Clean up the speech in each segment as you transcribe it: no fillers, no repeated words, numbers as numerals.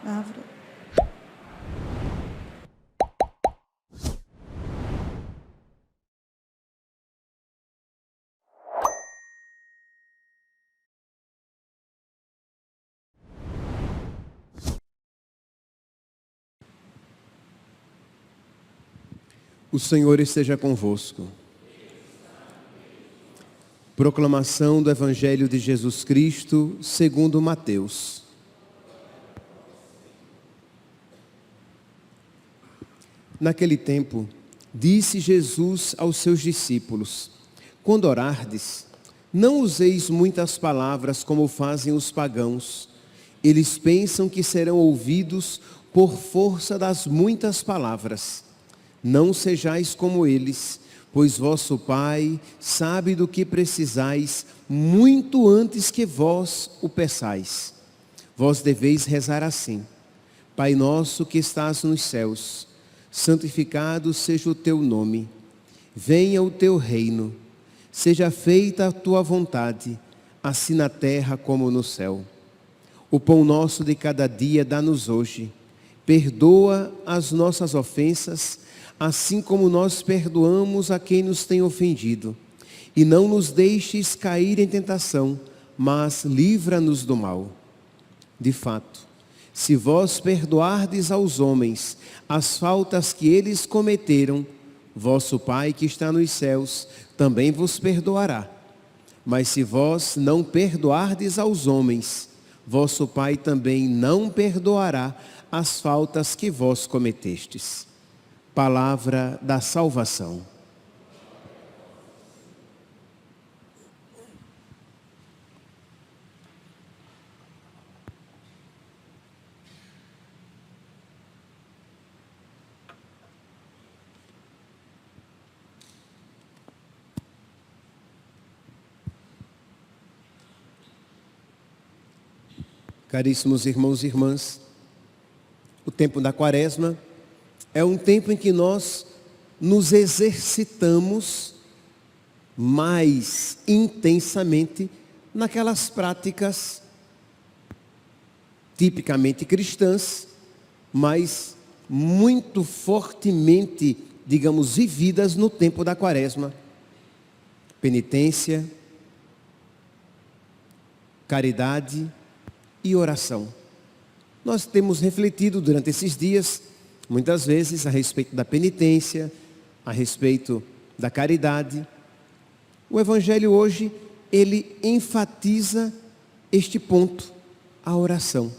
Árvore. O Senhor esteja convosco. Proclamação do Evangelho de Jesus Cristo, segundo Mateus. Naquele tempo, disse Jesus aos seus discípulos: quando orardes, não useis muitas palavras como fazem os pagãos. Eles pensam que serão ouvidos por força das muitas palavras. Não sejais como eles, pois vosso Pai sabe do que precisais muito antes que vós o peçais. Vós deveis rezar assim: Pai nosso que estás nos céus, santificado seja o teu nome. Venha o teu reino. Seja feita a tua vontade, assim na terra como no céu. O pão nosso de cada dia dá-nos hoje. Perdoa as nossas ofensas, assim como nós perdoamos a quem nos tem ofendido. E não nos deixes cair em tentação, mas livra-nos do mal. De fato, se vós perdoardes aos homens as faltas que eles cometeram, vosso Pai que está nos céus também vos perdoará. Mas se vós não perdoardes aos homens, vosso Pai também não perdoará as faltas que vós cometestes. Palavra da salvação. Caríssimos irmãos e irmãs, o tempo da Quaresma é um tempo em que nós nos exercitamos mais intensamente naquelas práticas tipicamente cristãs, mas muito fortemente, digamos, vividas no tempo da Quaresma. Penitência, caridade e oração. Nós temos refletido durante esses dias, muitas vezes, a respeito da penitência, a respeito da caridade. O Evangelho hoje, ele enfatiza este ponto, a oração,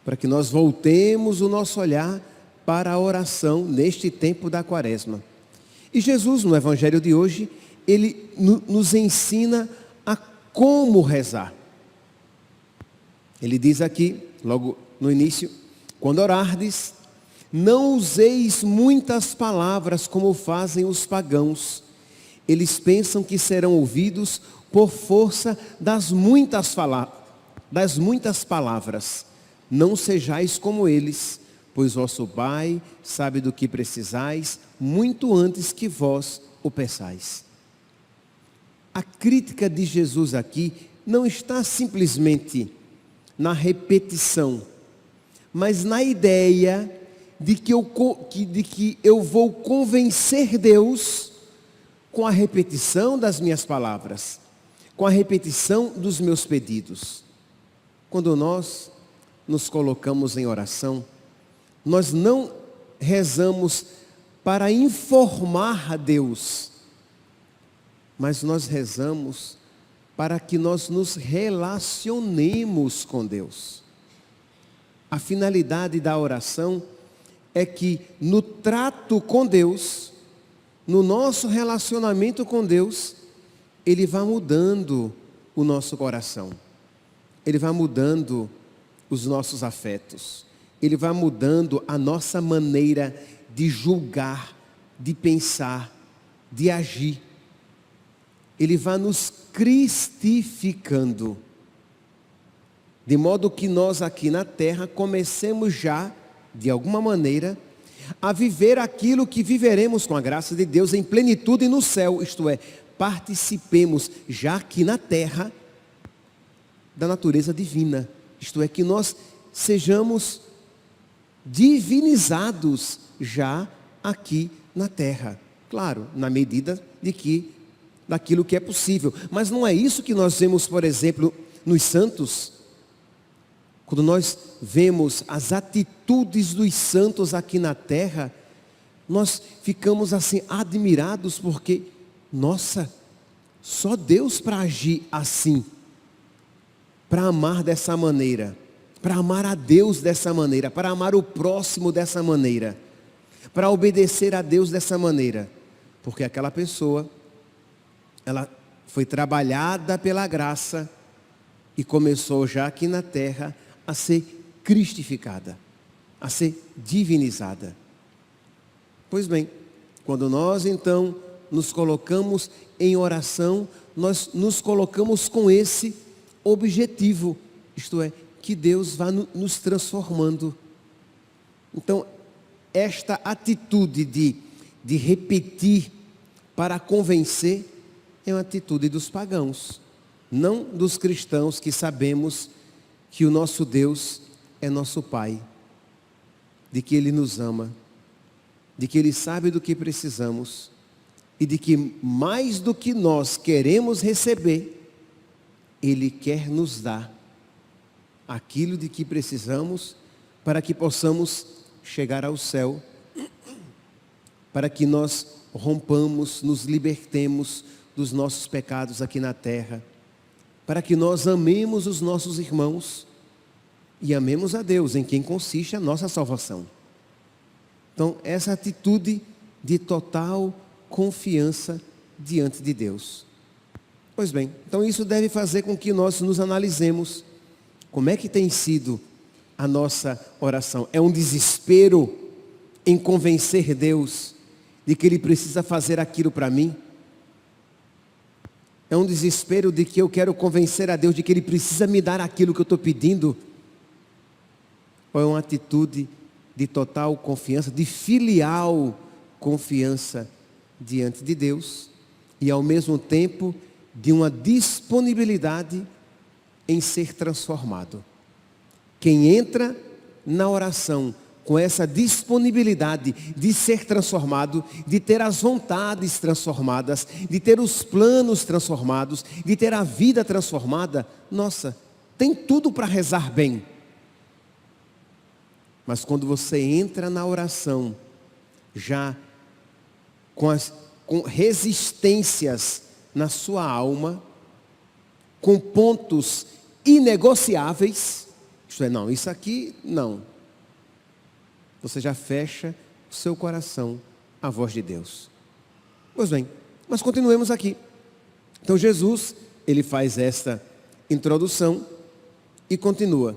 para que nós voltemos o nosso olhar para a oração neste tempo da Quaresma. E Jesus, no Evangelho de hoje, ele nos ensina a como rezar. Ele diz aqui, logo no início: quando orardes, não useis muitas palavras como fazem os pagãos. Eles pensam que serão ouvidos por força das muitas palavras. Não sejais como eles, pois vosso Pai sabe do que precisais muito antes que vós o peçais. A crítica de Jesus aqui não está simplesmente na repetição, mas na ideia de que eu vou convencer Deus com a repetição das minhas palavras, com a repetição dos meus pedidos. Quando nós nos colocamos em oração, nós não rezamos para informar a Deus, mas nós rezamos para que nós nos relacionemos com Deus. A finalidade da oração é que no trato com Deus, no nosso relacionamento com Deus, Ele vai mudando o nosso coração. Ele vai mudando os nossos afetos. Ele vai mudando a nossa maneira de julgar, de pensar, de agir. Ele vai nos cristificando, de modo que nós aqui na terra comecemos já, de alguma maneira, a viver aquilo que viveremos com a graça de Deus em plenitude no céu, isto é, participemos já aqui na terra da natureza divina, isto é, que nós sejamos divinizados já aqui na terra, claro, na medida daquilo que é possível, mas não é isso que nós vemos, por exemplo, nos santos. Quando nós vemos as atitudes dos santos aqui na terra, nós ficamos assim admirados, porque, nossa, só Deus para agir assim, para amar dessa maneira, para amar a Deus dessa maneira, para amar o próximo dessa maneira, para obedecer a Deus dessa maneira, porque aquela pessoa, ela foi trabalhada pela graça e começou já aqui na terra a ser cristificada, a ser divinizada. Pois bem, quando nós então nos colocamos em oração, nós nos colocamos com esse objetivo, isto é, que Deus vá nos transformando. Então, esta atitude de repetir para convencer é uma atitude dos pagãos, não dos cristãos que sabemos que o nosso Deus é nosso Pai, de que Ele nos ama, de que Ele sabe do que precisamos e de que mais do que nós queremos receber, Ele quer nos dar aquilo de que precisamos para que possamos chegar ao céu, para que nós rompamos, nos libertemos dos nossos pecados aqui na terra, para que nós amemos os nossos irmãos e amemos a Deus, em quem consiste a nossa salvação. Então, essa atitude de total confiança diante de Deus. Pois bem, então isso deve fazer com que nós nos analisemos. Como é que tem sido a nossa oração? É um desespero em convencer Deus de que Ele precisa fazer aquilo para mim? É um desespero de que eu quero convencer a Deus de que Ele precisa me dar aquilo que eu estou pedindo? Ou é uma atitude de total confiança, de filial confiança diante de Deus, e ao mesmo tempo de uma disponibilidade em ser transformado? Quem entra na oração com essa disponibilidade de ser transformado, de ter as vontades transformadas, de ter os planos transformados, de ter a vida transformada, nossa, tem tudo para rezar bem. Mas quando você entra na oração, já com resistências na sua alma, com pontos inegociáveis, isto é, não, isso aqui não. Você já fecha o seu coração à voz de Deus. Pois bem, mas continuemos aqui. Então Jesus, ele faz esta introdução e continua.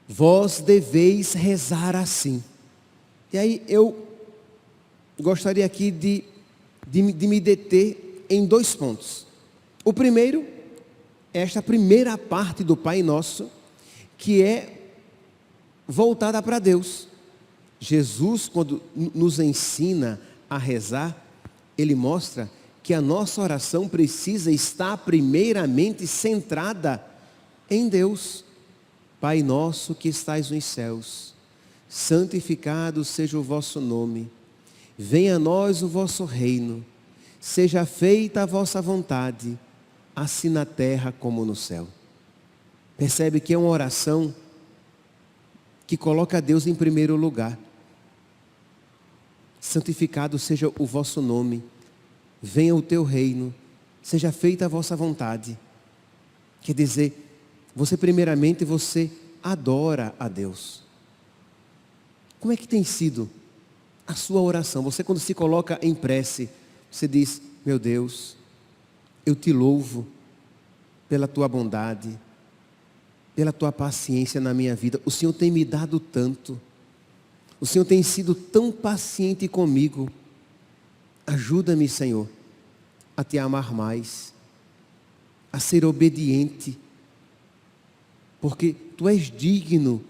Vós deveis rezar assim. E aí eu gostaria aqui de me deter em 2 pontos. O primeiro é esta primeira parte do Pai Nosso, que é voltada para Deus. Jesus, quando nos ensina a rezar, Ele mostra que a nossa oração precisa estar primeiramente centrada em Deus. Pai nosso que estais nos céus, santificado seja o vosso nome. Venha a nós o vosso reino. Seja feita a vossa vontade, assim na terra como no céu. Percebe que é uma oração que coloca Deus em primeiro lugar. Santificado seja o vosso nome. Venha o teu reino. Seja feita a vossa vontade. Quer dizer, primeiramente você adora a Deus. Como é que tem sido a sua oração? Você, quando se coloca em prece, você diz: meu Deus, eu te louvo pela tua bondade, pela tua paciência na minha vida. O Senhor tem me dado tanto. O Senhor tem sido tão paciente comigo. Ajuda-me, Senhor, a te amar mais, a ser obediente, porque tu és digno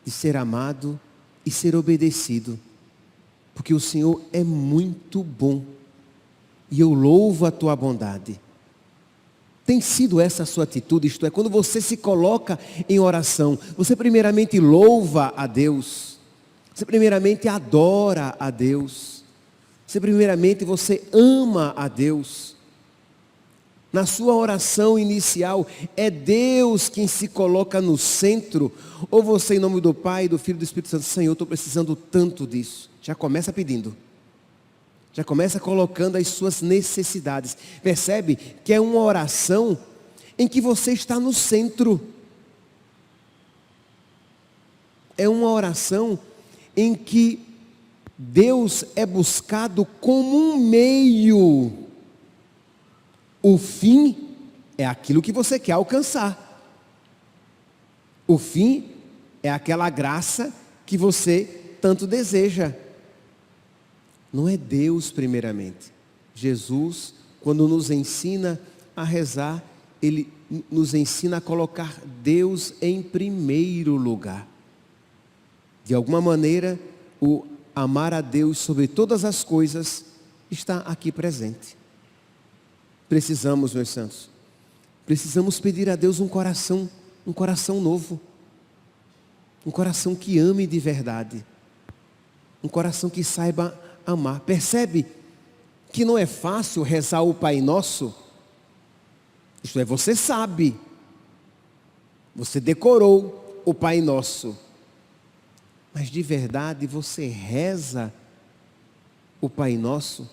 de ser amado e ser obedecido, porque o Senhor é muito bom e eu louvo a tua bondade. Tem sido essa a sua atitude? Isto é, quando você se coloca em oração, você primeiramente louva a Deus, você primeiramente adora a Deus, você ama a Deus. Na sua oração inicial, é Deus quem se coloca no centro, ou você, em nome do Pai, do Filho e do Espírito Santo, Senhor, estou precisando tanto disso. Já começa pedindo, já começa colocando as suas necessidades. Percebe que é uma oração em que você está no centro. É uma oração em que Deus é buscado como um meio. O fim é aquilo que você quer alcançar. O fim é aquela graça que você tanto deseja. Não é Deus primeiramente. Jesus, quando nos ensina a rezar, Ele nos ensina a colocar Deus em primeiro lugar. De alguma maneira, o amar a Deus sobre todas as coisas está aqui presente. Precisamos, meus santos, precisamos pedir a Deus um coração novo. Um coração que ame de verdade. Um coração que saiba amar. Percebe que não é fácil rezar o Pai Nosso? Isto é, você sabe. Você decorou o Pai Nosso. Mas de verdade você reza o Pai Nosso?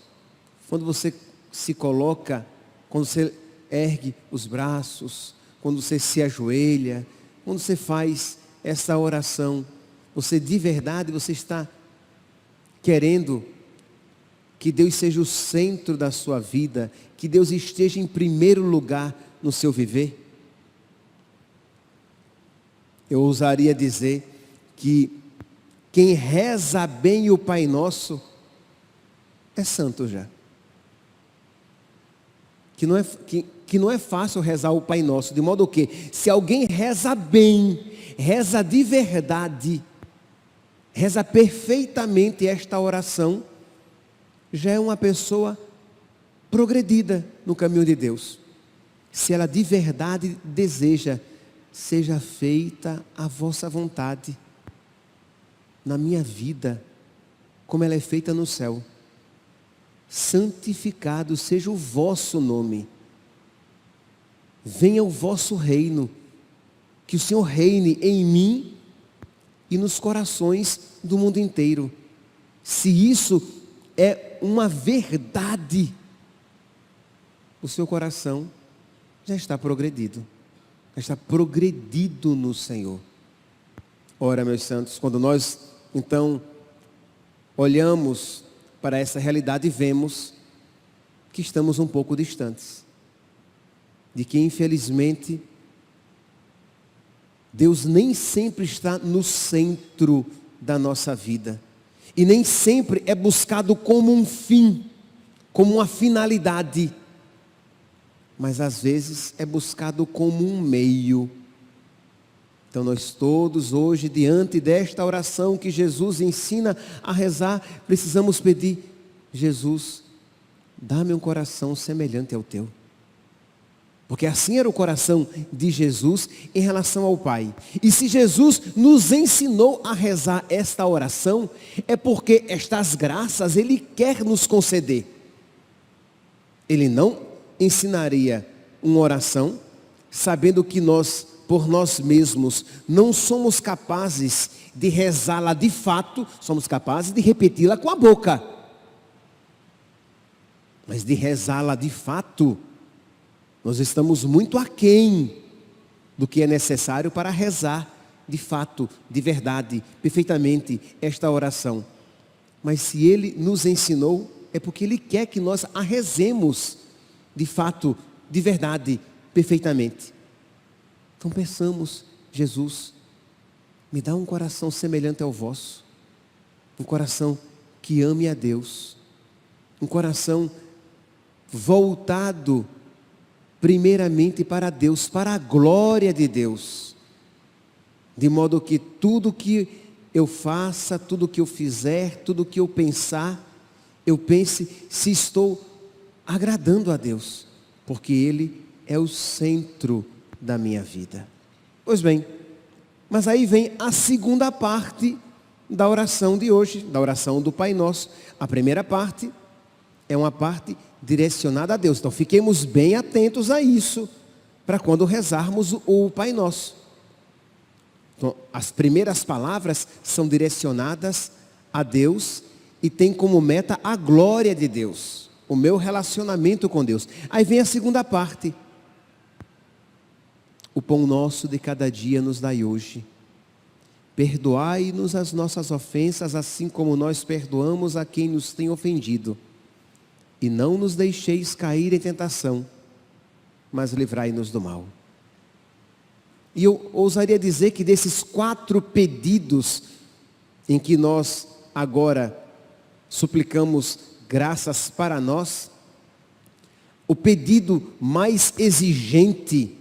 Quando você se coloca, quando você ergue os braços, quando você se ajoelha, quando você faz essa oração, você de verdade, você está querendo que Deus seja o centro da sua vida, que Deus esteja em primeiro lugar no seu viver? Eu ousaria dizer que quem reza bem o Pai Nosso é santo já. Que não é fácil rezar o Pai Nosso, de modo que, se alguém reza bem, reza de verdade, reza perfeitamente esta oração, já é uma pessoa progredida no caminho de Deus. Se ela de verdade deseja, seja feita a vossa vontade, na minha vida, como ela é feita no céu. Santificado seja o vosso nome. Venha o vosso reino. Que o Senhor reine em mim e nos corações do mundo inteiro. Se isso é uma verdade, o seu coração já está progredido. Já está progredido no Senhor. Ora, meus santos, quando nós, então, olhamos para essa realidade e vemos que estamos um pouco distantes. De que, infelizmente, Deus nem sempre está no centro da nossa vida. E nem sempre é buscado como um fim, como uma finalidade. Mas às vezes é buscado como um meio. Então nós todos hoje, diante desta oração que Jesus ensina a rezar, precisamos pedir: Jesus, dá-me um coração semelhante ao teu. Porque assim era o coração de Jesus em relação ao Pai. E se Jesus nos ensinou a rezar esta oração, é porque estas graças Ele quer nos conceder. Ele não ensinaria uma oração sabendo que nós, por nós mesmos, não somos capazes de rezá-la de fato, somos capazes de repeti-la com a boca. Mas de rezá-la de fato, nós estamos muito aquém do que é necessário para rezar de fato, de verdade, perfeitamente esta oração. Mas se Ele nos ensinou, é porque Ele quer que nós a rezemos de fato, de verdade, perfeitamente. Então peçamos: Jesus, me dá um coração semelhante ao vosso, um coração que ame a Deus, um coração voltado primeiramente para Deus, para a glória de Deus, de modo que tudo que eu faça, tudo que eu fizer, tudo que eu pensar, eu pense se estou agradando a Deus, porque Ele é o centro da minha vida. Pois bem, mas aí vem a segunda parte da oração de hoje, da oração do Pai Nosso. A primeira parte é uma parte direcionada a Deus. Então fiquemos bem atentos a isso, para quando rezarmos o Pai Nosso. Então, as primeiras palavras são direcionadas a Deus e tem como meta a glória de Deus, o meu relacionamento com Deus. Aí vem a segunda parte. O pão nosso de cada dia nos dai hoje. Perdoai-nos as nossas ofensas, assim como nós perdoamos a quem nos tem ofendido. E não nos deixeis cair em tentação, mas livrai-nos do mal. E eu ousaria dizer que desses 4 pedidos em que nós agora suplicamos graças para nós, o pedido mais exigente,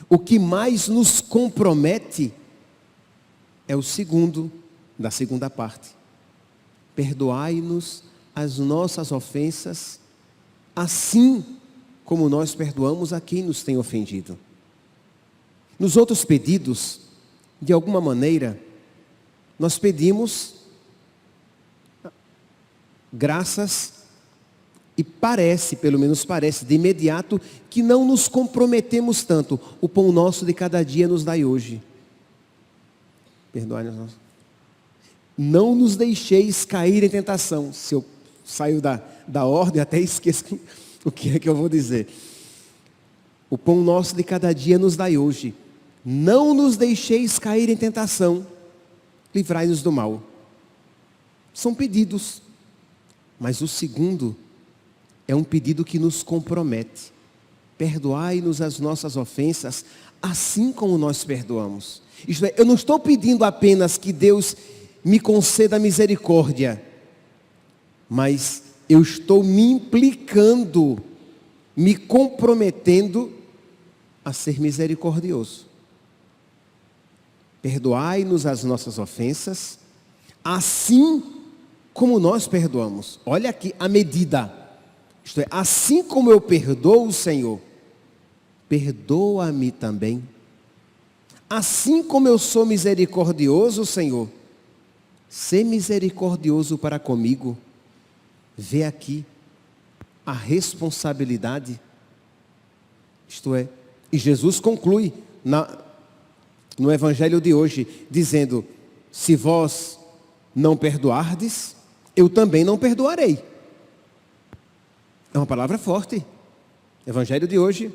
o que mais nos compromete, é o segundo, da segunda parte. Perdoai-nos as nossas ofensas, assim como nós perdoamos a quem nos tem ofendido. Nos outros pedidos, de alguma maneira, nós pedimos graças e parece, pelo menos parece, de imediato, que não nos comprometemos tanto. O pão nosso de cada dia nos dai hoje. Perdoai-nos. Não nos deixeis cair em tentação. Se eu saio da ordem, até esqueço o que é que eu vou dizer. O pão nosso de cada dia nos dai hoje. Não nos deixeis cair em tentação. Livrai-nos do mal. São pedidos. Mas o segundo é um pedido que nos compromete. Perdoai-nos as nossas ofensas, assim como nós perdoamos. Isto é, eu não estou pedindo apenas que Deus me conceda misericórdia, mas eu estou me implicando, me comprometendo a ser misericordioso. Perdoai-nos as nossas ofensas, assim como nós perdoamos. Olha aqui a medida. Isto é, assim como eu perdoo o Senhor, perdoa-me também. Assim como eu sou misericordioso, Senhor, sê misericordioso para comigo. Vê aqui a responsabilidade. Isto é, e Jesus conclui no Evangelho de hoje, dizendo: se vós não perdoardes, eu também não perdoarei. É uma palavra forte. Evangelho de hoje,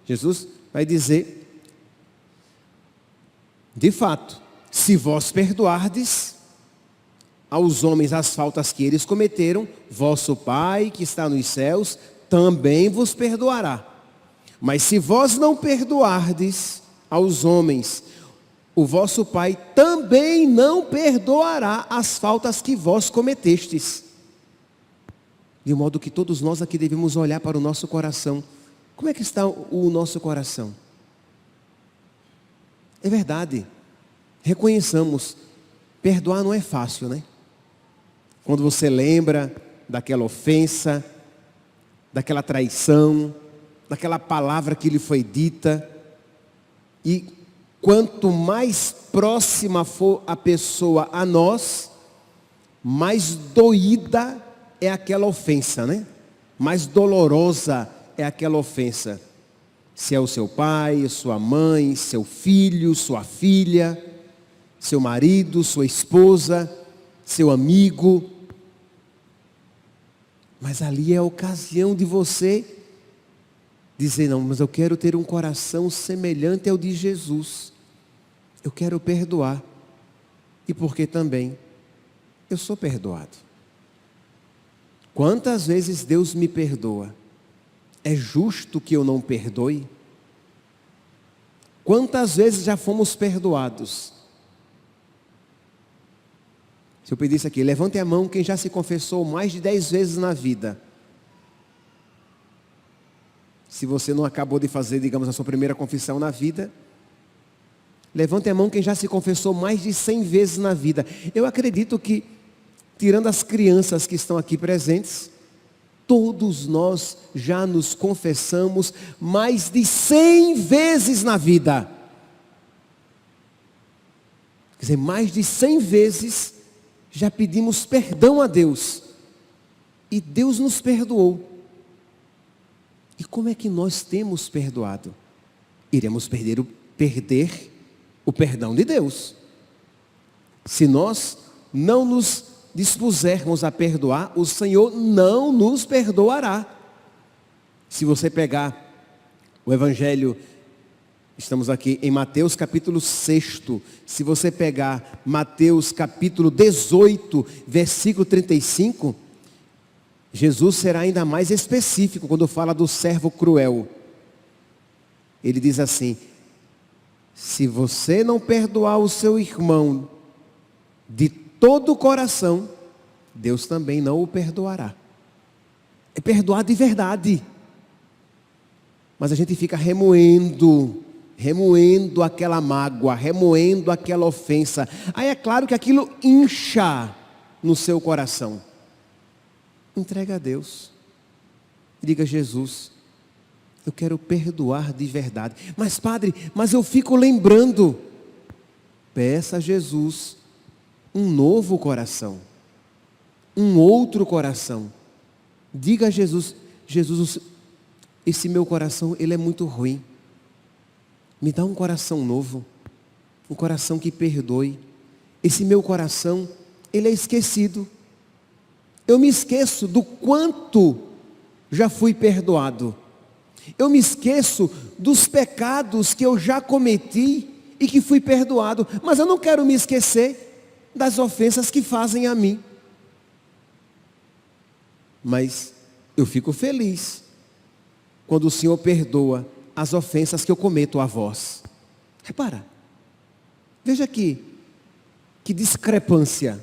Jesus vai dizer: de fato, se vós perdoardes aos homens as faltas que eles cometeram, vosso Pai que está nos céus também vos perdoará. Mas se vós não perdoardes aos homens, o vosso Pai também não perdoará as faltas que vós cometestes. De modo que todos nós aqui devemos olhar para o nosso coração. Como é que está o nosso coração? É verdade. Reconheçamos, perdoar não é fácil, né? Quando você lembra daquela ofensa, daquela traição, daquela palavra que lhe foi dita, e quanto mais próxima for a pessoa a nós, mais doída é aquela ofensa, né? Mais dolorosa é aquela ofensa. Se é o seu pai, sua mãe, seu filho, sua filha, seu marido, sua esposa, seu amigo. Mas ali é a ocasião de você dizer: não, mas eu quero ter um coração semelhante ao de Jesus. Eu quero perdoar. E porque também eu sou perdoado. Quantas vezes Deus me perdoa? É justo que eu não perdoe? Quantas vezes já fomos perdoados? Se eu pedisse aqui, levante a mão quem já se confessou mais de 10 vezes na vida. Se você não acabou de fazer, digamos, a sua primeira confissão na vida, Levante a mão quem já se confessou mais de 100 vezes na vida. Eu acredito que, tirando as crianças que estão aqui presentes, todos nós já nos confessamos mais de 100 vezes na vida. Quer dizer, mais de 100 vezes já pedimos perdão a Deus. E Deus nos perdoou. E como é que nós temos perdoado? Iremos perder o perdão de Deus. Se nós não nos dispusermos a perdoar, o Senhor não nos perdoará. Se você pegar o Evangelho, estamos aqui em Mateus capítulo 6, se você pegar Mateus capítulo 18, versículo 35, Jesus será ainda mais específico quando fala do servo cruel. Ele diz assim: se você não perdoar o seu irmão de todo o coração, Deus também não o perdoará. É perdoar de verdade. Mas a gente fica remoendo aquela mágoa, remoendo aquela ofensa. Aí é claro que aquilo incha no seu coração. Entrega a Deus. Diga: Jesus, eu quero perdoar de verdade. Mas padre, eu fico lembrando. Peça a Jesus um novo coração. Um outro coração. Diga a Jesus: Jesus, esse meu coração, ele é muito ruim. Me dá um coração novo. Um coração que perdoe. Esse meu coração, ele é esquecido. Eu me esqueço do quanto já fui perdoado. Eu me esqueço dos pecados que eu já cometi e que fui perdoado. Mas eu não quero me esquecer das ofensas que fazem a mim. Mas eu fico feliz quando o Senhor perdoa as ofensas que eu cometo a vós. Repara. Veja aqui. Que discrepância.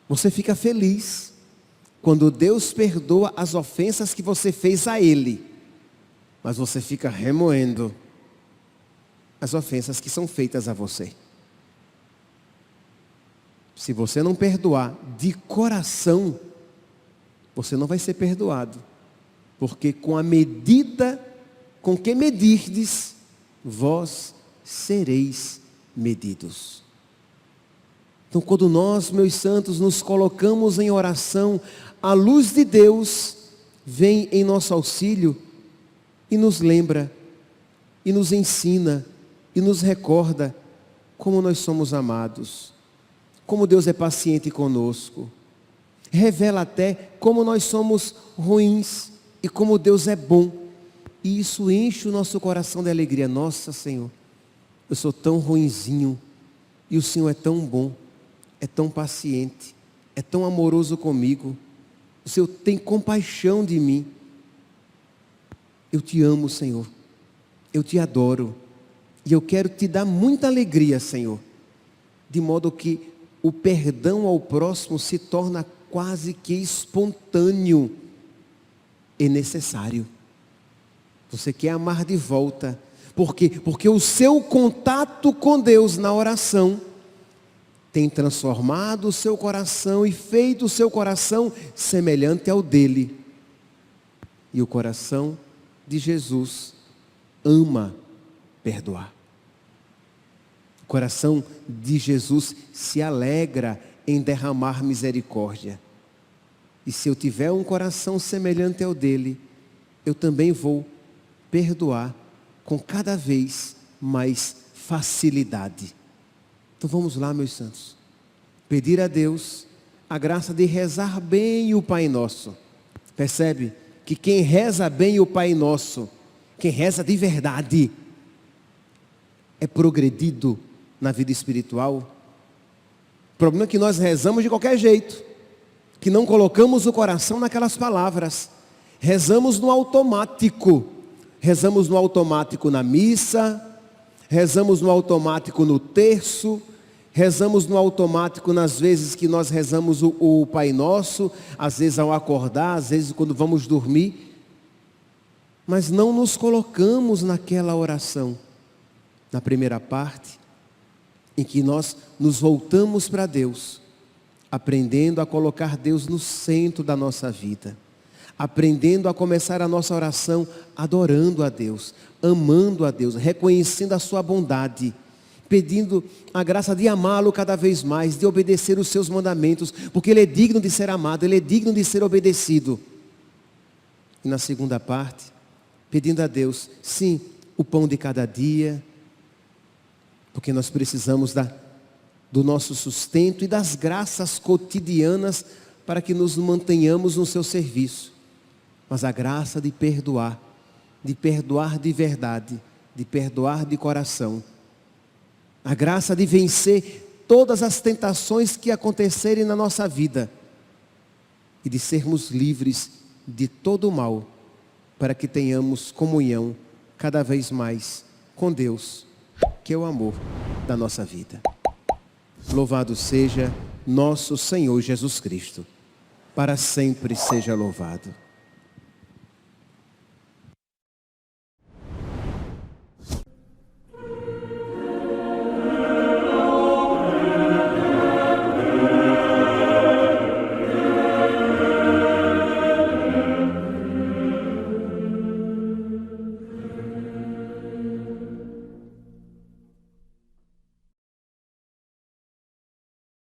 Você fica feliz quando Deus perdoa as ofensas que você fez a Ele. Mas você fica remoendo as ofensas que são feitas a você. Se você não perdoar de coração, você não vai ser perdoado. Porque com a medida com que medirdes, vós sereis medidos. Então, quando nós, meus santos, nos colocamos em oração, a luz de Deus vem em nosso auxílio e nos lembra, e nos ensina, e nos recorda como nós somos amados, como Deus é paciente conosco. Revela até como nós somos ruins e como Deus é bom. E isso enche o nosso coração de alegria. Nossa, Senhor, eu sou tão ruinzinho e o Senhor é tão bom. É tão paciente, é tão amoroso comigo. O Senhor tem compaixão de mim. Eu te amo, Senhor. Eu te adoro. E eu quero te dar muita alegria, Senhor. De modo que o perdão ao próximo se torna quase que espontâneo e necessário. Você quer amar de volta. Por quê? Porque o seu contato com Deus na oração tem transformado o seu coração e feito o seu coração semelhante ao dele. E o coração de Jesus ama perdoar. O coração de Jesus se alegra em derramar misericórdia. E se eu tiver um coração semelhante ao dele, eu também vou perdoar com cada vez mais facilidade. Então vamos lá, meus santos, pedir a Deus a graça de rezar bem o Pai Nosso. Percebe que quem reza bem o Pai Nosso, quem reza de verdade, é progredido na vida espiritual. O problema é que nós rezamos de qualquer jeito, que não colocamos o coração naquelas palavras. Rezamos no automático. Rezamos no automático na missa, rezamos no automático no terço, rezamos no automático nas vezes que nós rezamos o Pai Nosso, às vezes ao acordar, às vezes quando vamos dormir. Mas não nos colocamos naquela oração. Na primeira parte, em que nós nos voltamos para Deus, aprendendo a colocar Deus no centro da nossa vida, aprendendo a começar a nossa oração adorando a Deus, amando a Deus, reconhecendo a sua bondade, pedindo a graça de amá-lo cada vez mais, de obedecer os seus mandamentos, porque Ele é digno de ser amado, Ele é digno de ser obedecido. E na segunda parte, pedindo a Deus, sim, o pão de cada dia, porque nós precisamos do nosso sustento e das graças cotidianas para que nos mantenhamos no seu serviço. Mas a graça de perdoar de verdade, de perdoar de coração. A graça de vencer todas as tentações que acontecerem na nossa vida e de sermos livres de todo o mal, para que tenhamos comunhão cada vez mais com Deus, que é o amor da nossa vida. Louvado seja nosso Senhor Jesus Cristo. Para sempre seja louvado.